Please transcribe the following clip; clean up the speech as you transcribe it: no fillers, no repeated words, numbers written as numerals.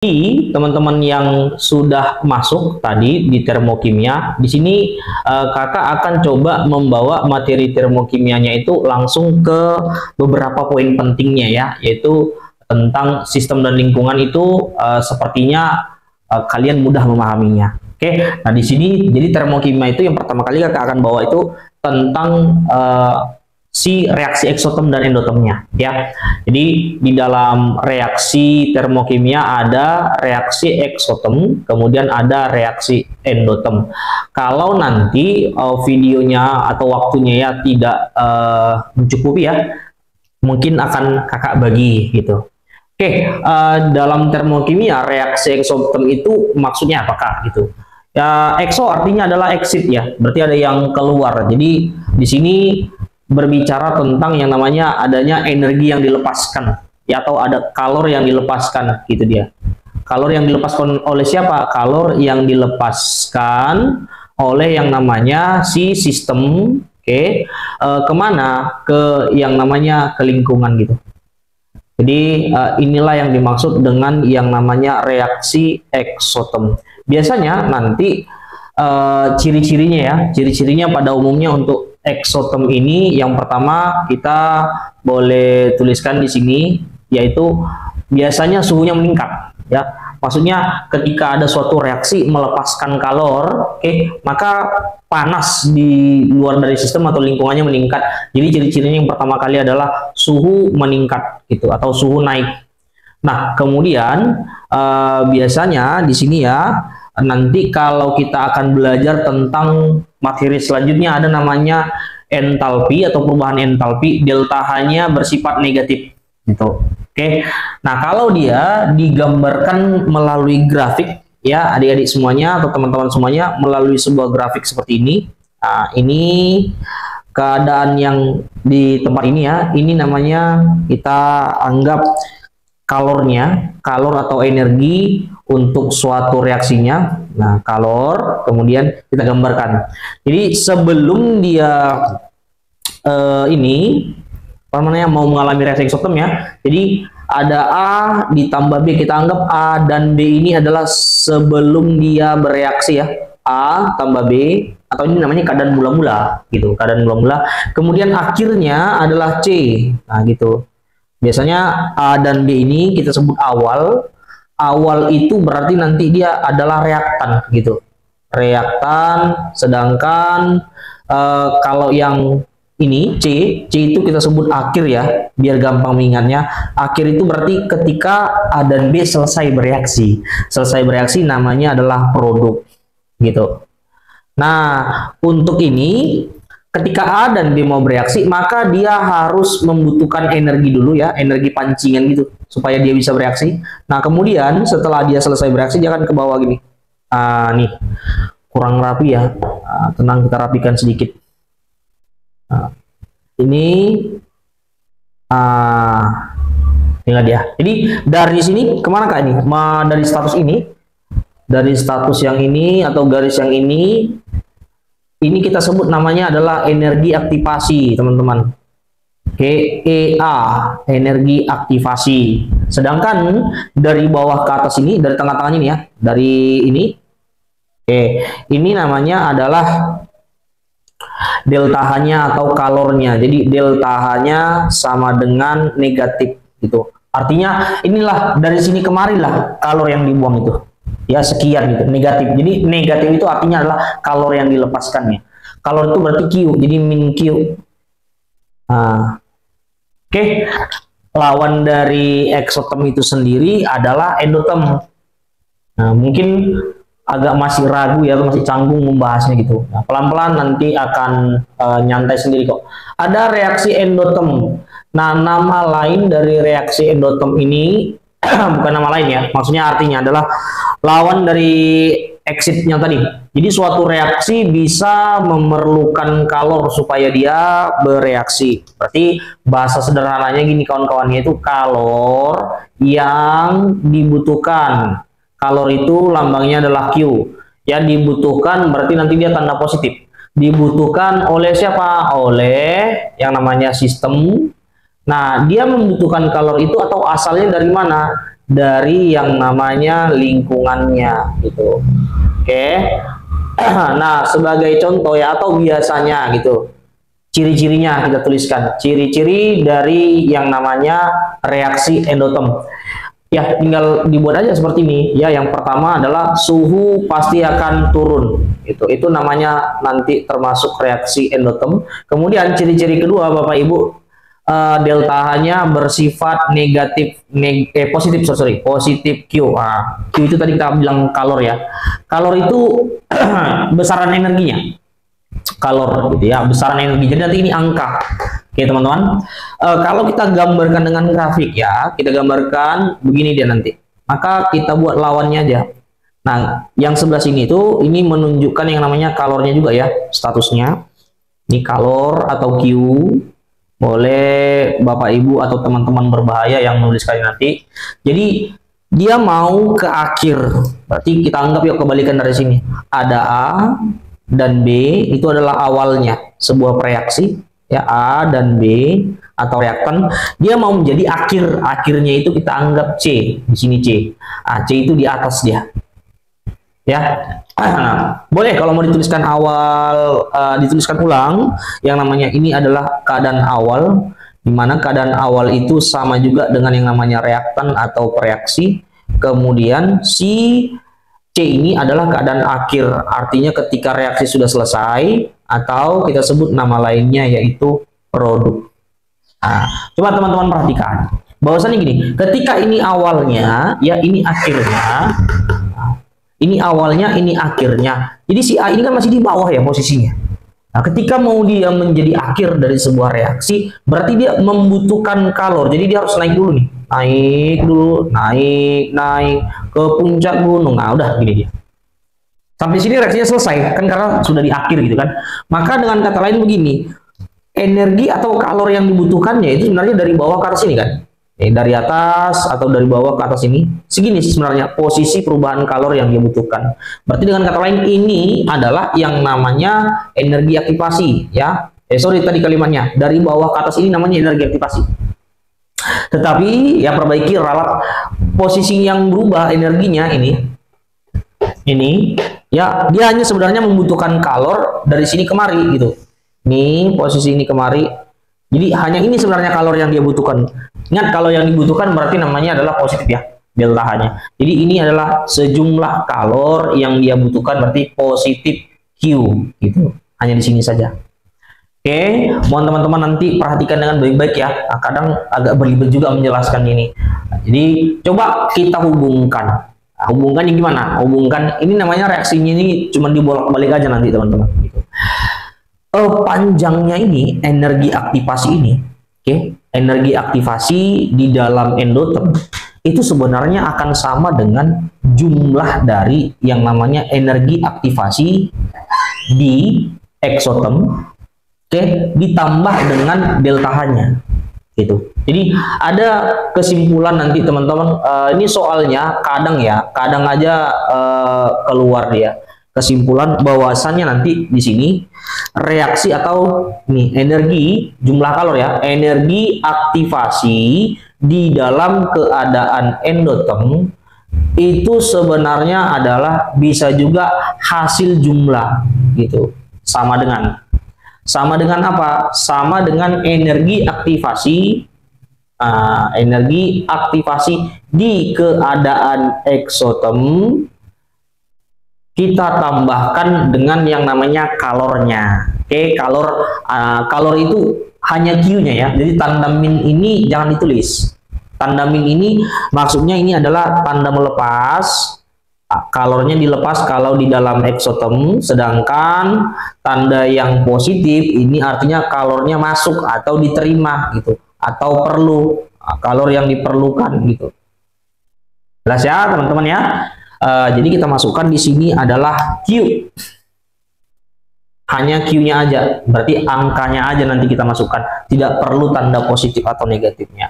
Teman-teman yang sudah masuk tadi di termokimia, di sini kakak akan coba membawa materi termokimianya itu langsung ke beberapa poin pentingnya ya, yaitu tentang sistem dan lingkungan itu sepertinya kalian mudah memahaminya. Oke, nah di sini jadi termokimia itu yang pertama kali kakak akan bawa itu tentang si reaksi eksoterm dan endotermnya ya. Jadi di dalam reaksi termokimia ada reaksi eksoterm, kemudian ada reaksi endoterm. Kalau nanti videonya atau waktunya ya tidak mencukupi ya, mungkin akan kakak bagi gitu. Oke, dalam termokimia reaksi eksoterm itu maksudnya apakah gitu? Ya, exo artinya adalah exit ya, berarti ada yang keluar. Jadi di sini berbicara tentang yang namanya adanya energi yang dilepaskan ya, atau ada kalor yang dilepaskan gitu dia. Kalor yang dilepaskan oleh siapa? Kalor yang dilepaskan oleh yang namanya si sistem, oke. Kemana? Ke yang namanya ke lingkungan gitu. Jadi inilah yang dimaksud dengan yang namanya reaksi eksoterm. Biasanya nanti ciri-cirinya ya, ciri-cirinya pada umumnya untuk eksoterm ini yang pertama kita boleh tuliskan di sini, yaitu biasanya suhunya meningkat ya. Maksudnya ketika ada suatu reaksi melepaskan kalor, oke, maka panas di luar dari sistem atau lingkungannya meningkat. Jadi ciri-cirinya yang pertama kali adalah suhu meningkat gitu atau suhu naik. Nah, kemudian biasanya di sini ya, nanti kalau kita akan belajar tentang materi selanjutnya ada namanya entalpi atau perubahan entalpi, delta H-nya bersifat negatif gitu. Oke. Nah, kalau dia digambarkan melalui grafik ya, adik-adik semuanya atau teman-teman semuanya melalui sebuah grafik seperti ini. Nah, ini keadaan yang di tempat ini ya, ini namanya kita anggap kalornya, kalor atau energi untuk suatu reaksinya. Nah, kalor kemudian kita gambarkan. Jadi sebelum dia ini apa namanya mau mengalami reaksi eksoterm ya, jadi ada A ditambah B, kita anggap A dan B ini adalah sebelum dia bereaksi ya, A tambah B, atau ini namanya keadaan mula-mula gitu, keadaan mula-mula. Kemudian akhirnya adalah C. Nah gitu. Biasanya A dan B ini kita sebut awal. Awal itu berarti nanti dia adalah reaktan gitu, reaktan. Sedangkan kalau yang ini C itu kita sebut akhir ya, biar gampang mengingatnya. Akhir itu berarti ketika A dan B selesai bereaksi. Selesai bereaksi namanya adalah produk gitu. Nah, untuk ini ketika A dan B mau bereaksi, maka dia harus membutuhkan energi dulu ya, energi pancingan gitu, supaya dia bisa bereaksi. Nah, kemudian setelah dia selesai bereaksi, dia akan ke bawah gini. Nih, kurang rapi ya. Tenang, kita rapikan sedikit. Nah, ini tinggal dia. Jadi dari sini kemana kak ini? Dari status ini, dari status yang ini atau garis yang ini kita sebut namanya adalah energi aktivasi, teman-teman. KEA, energi aktivasi. Sedangkan dari bawah ke atas ini, dari tengah-tengah ini ya, dari ini, ini namanya adalah delta H-nya atau kalornya. Jadi delta H-nya sama dengan negatif gitu. Artinya inilah dari sini kemari lah kalor yang dibuang itu. Ya sekian gitu, negatif. Jadi negatif itu artinya adalah kalor yang dilepaskannya. Kalor itu berarti Q, jadi min Q. Oke. Lawan dari eksoterm itu sendiri adalah endoterm. Nah, mungkin agak masih ragu ya, masih canggung membahasnya gitu. Nah, pelan-pelan nanti akan nyantai sendiri kok. Ada reaksi endoterm. Nah, nama lain dari reaksi endoterm ini bukan nama lain ya, maksudnya artinya adalah lawan dari exitnya tadi. Jadi suatu reaksi bisa memerlukan kalor supaya dia bereaksi. Berarti bahasa sederhananya gini kawan-kawannya, itu kalor yang dibutuhkan. Kalor itu lambangnya adalah Q. Yang dibutuhkan berarti nanti dia tanda positif. Dibutuhkan oleh siapa? Oleh yang namanya sistem. Nah, dia membutuhkan kalor itu atau asalnya dari mana? dari yang namanya lingkungannya gitu. Oke. Nah, sebagai contoh ya, atau biasanya gitu, ciri-cirinya kita tuliskan. Ciri-ciri dari yang namanya reaksi endoterm. Ya, tinggal dibuat aja seperti ini. Ya, yang pertama adalah suhu pasti akan turun. Itu namanya nanti termasuk reaksi endoterm. Kemudian ciri-ciri kedua, Bapak Ibu, delta H-nya bersifat negatif, positif, positif Q. Q itu tadi kita bilang kalor ya. Kalor itu besaran energinya. Kalor gitu ya, besaran energi. Jadi nanti ini angka. Oke teman-teman, kalau kita gambarkan dengan grafik ya, kita gambarkan begini dia nanti. Maka kita buat lawannya aja. Nah, yang sebelah sini itu ini menunjukkan yang namanya kalornya juga ya, statusnya. Ini kalor atau Q. Boleh Bapak Ibu atau teman-teman berbahaya yang menuliskan nanti. Jadi dia mau ke akhir. Berarti kita anggap yuk kebalikan dari sini. Ada A dan B, itu adalah awalnya sebuah reaksi ya, A dan B atau reaktan. Dia mau menjadi akhir. Akhirnya itu kita anggap C. Di sini C. C itu di atas dia. Ya. Nah, boleh kalau mau dituliskan awal, dituliskan ulang, yang namanya ini adalah keadaan awal, di mana keadaan awal itu sama juga dengan yang namanya reaktan atau reaksi. Kemudian si C ini adalah keadaan akhir, artinya ketika reaksi sudah selesai, atau kita sebut nama lainnya yaitu produk. Nah, coba teman-teman perhatikan, bahwasannya gini, ketika ini awalnya, ya ini akhirnya. Ini awalnya, ini akhirnya. Jadi si A ini kan masih di bawah ya posisinya. Nah, ketika mau dia menjadi akhir dari sebuah reaksi, berarti dia membutuhkan kalor. Jadi dia harus naik dulu nih. Naik dulu, naik ke puncak gunung. Nah, udah gini dia. Sampai sini reaksinya selesai, kan karena sudah di akhir gitu kan. Maka dengan kata lain begini, energi atau kalor yang dibutuhkannya itu sebenarnya dari bawah ke atas ini kan. Dari atas atau dari bawah ke atas ini segini sebenarnya posisi perubahan kalor yang dia butuhkan. Berarti dengan kata lain ini adalah yang namanya energi aktivasi ya. Sorry tadi kalimatnya dari bawah ke atas ini namanya energi aktivasi. Tetapi ya perbaiki ralat posisi yang berubah energinya ini ya, dia hanya sebenarnya membutuhkan kalor dari sini kemari gitu. Ini posisi ini kemari. Jadi hanya ini sebenarnya kalor yang dia butuhkan. Ingat, kalau yang dibutuhkan berarti namanya adalah positif ya, delta H-nya. Jadi ini adalah sejumlah kalor yang dia butuhkan, berarti positif Q gitu. Hanya di sini saja. Oke, mohon teman-teman nanti perhatikan dengan baik-baik ya. Nah, kadang agak berlibat juga menjelaskan ini. Jadi coba kita hubungkan. Nah, hubungkannya gimana? Hubungkan ini namanya reaksinya ini cuma dibolak-balik aja nanti teman-teman. Gitu. Panjangnya ini energi aktivasi ini, oke, energi aktivasi di dalam endoterm itu sebenarnya akan sama dengan jumlah dari yang namanya energi aktivasi di eksoterm, oke, ditambah dengan delta H-nya, gitu. Jadi ada kesimpulan nanti teman-teman. Ini soalnya kadang aja keluar dia. Kesimpulan bahwasannya nanti di sini reaksi atau nih energi jumlah kalor ya, energi aktivasi di dalam keadaan endoterm itu sebenarnya adalah bisa juga hasil jumlah gitu. Sama dengan apa? Sama dengan energi aktivasi di keadaan eksoterm kita tambahkan dengan yang namanya kalornya. Oke, kalor itu hanya Q-nya ya. Jadi tanda min ini jangan ditulis. Tanda min ini maksudnya ini adalah tanda melepas. Kalornya dilepas kalau di dalam eksoterm, sedangkan tanda yang positif ini artinya kalornya masuk atau diterima gitu, atau perlu, kalor yang diperlukan gitu. Jelas ya teman-teman ya. Jadi kita masukkan di sini adalah Q. Hanya Q-nya aja. Berarti angkanya aja nanti kita masukkan. Tidak perlu tanda positif atau negatifnya.